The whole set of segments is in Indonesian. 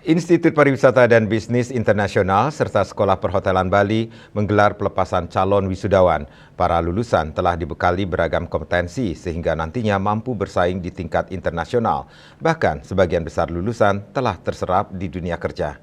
Institut Pariwisata dan Bisnis Internasional serta Sekolah Perhotelan Bali menggelar pelepasan calon wisudawan. Para lulusan telah dibekali beragam kompetensi sehingga nantinya mampu bersaing di tingkat internasional. Bahkan sebagian besar lulusan telah terserap di dunia kerja.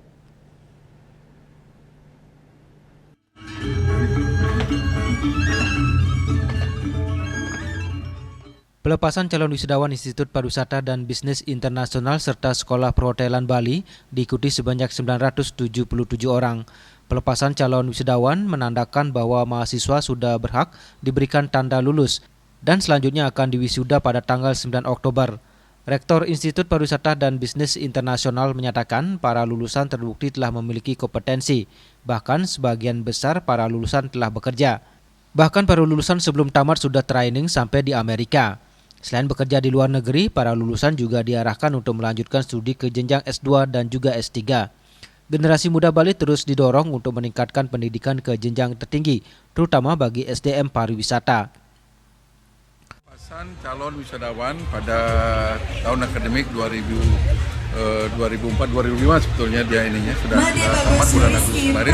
Pelepasan calon wisudawan Institut Pariwisata dan Bisnis Internasional serta Sekolah Perhotelan Bali diikuti sebanyak 977 orang. Pelepasan calon wisudawan menandakan bahwa mahasiswa sudah berhak diberikan tanda lulus dan selanjutnya akan diwisuda pada tanggal 9 Oktober. Rektor Institut Pariwisata dan Bisnis Internasional menyatakan para lulusan terbukti telah memiliki kompetensi, bahkan sebagian besar para lulusan telah bekerja. Bahkan para lulusan sebelum tamat sudah training sampai di Amerika. Selain bekerja di luar negeri, para lulusan juga diarahkan untuk melanjutkan studi ke jenjang S2 dan juga S3. Generasi muda Bali terus didorong untuk meningkatkan pendidikan ke jenjang tertinggi, terutama bagi SDM pariwisata. Pelepasan calon wisudawan pada tahun akademik 2004-2005 sebetulnya dia ininya sudah tamat bulan Agustus kemarin.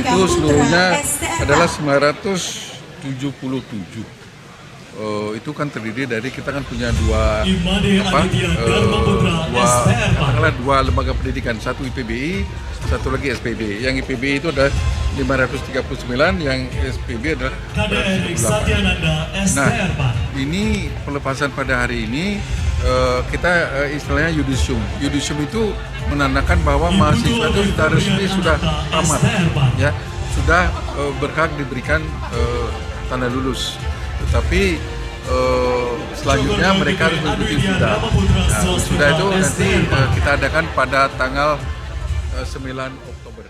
Itu seluruhnya adalah 977. Itu kan terdiri dari kita kan punya dua lembaga pendidikan, satu IPBI, satu lagi SPB. Yang IPBI itu ada 539, yang SPB adalah 108. Nah, ini pelepasan pada hari ini kita istilahnya yudisium. Yudisium itu menandakan bahwa mahasiswa itu sudah resmi, sudah tamat, ya, sudah berhak diberikan tanda lulus. Tetapi selanjutnya mereka harus mengikuti wisuda. Nah, wisuda itu nanti kita adakan pada tanggal 9 Oktober.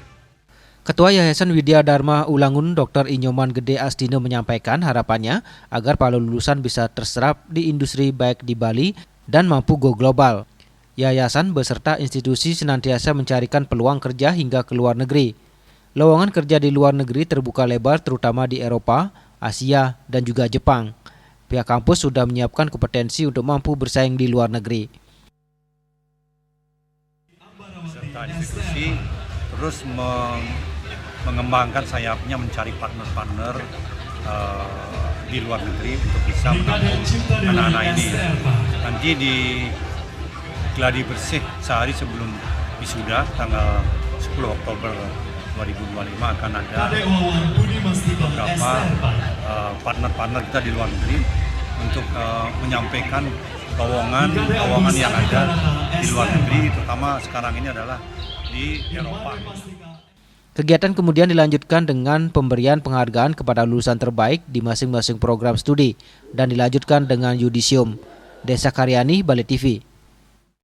Ketua Yayasan Widya Dharma Ulangun Dr. Inyoman Gede Astino menyampaikan harapannya agar para lulusan bisa terserap di industri baik di Bali dan mampu go global. Yayasan beserta institusi senantiasa mencarikan peluang kerja hingga ke luar negeri. Lowongan kerja di luar negeri terbuka lebar terutama di Eropa, Asia, dan juga Jepang. Pihak kampus sudah menyiapkan kompetensi untuk mampu bersaing di luar negeri. Serta institusi terus mengembangkan sayapnya mencari partner-partner di luar negeri untuk bisa menampung anak-anak ini. Nanti di gladi bersih sehari sebelum wisuda tanggal 10 Oktober 2025 akan ada beberapa partner-partner kita di luar negeri untuk menyampaikan lowongan yang ada di luar negeri, terutama sekarang ini adalah di Eropa. Kegiatan kemudian dilanjutkan dengan pemberian penghargaan kepada lulusan terbaik di masing-masing program studi dan dilanjutkan dengan yudisium. Desa Karyani, Bali TV.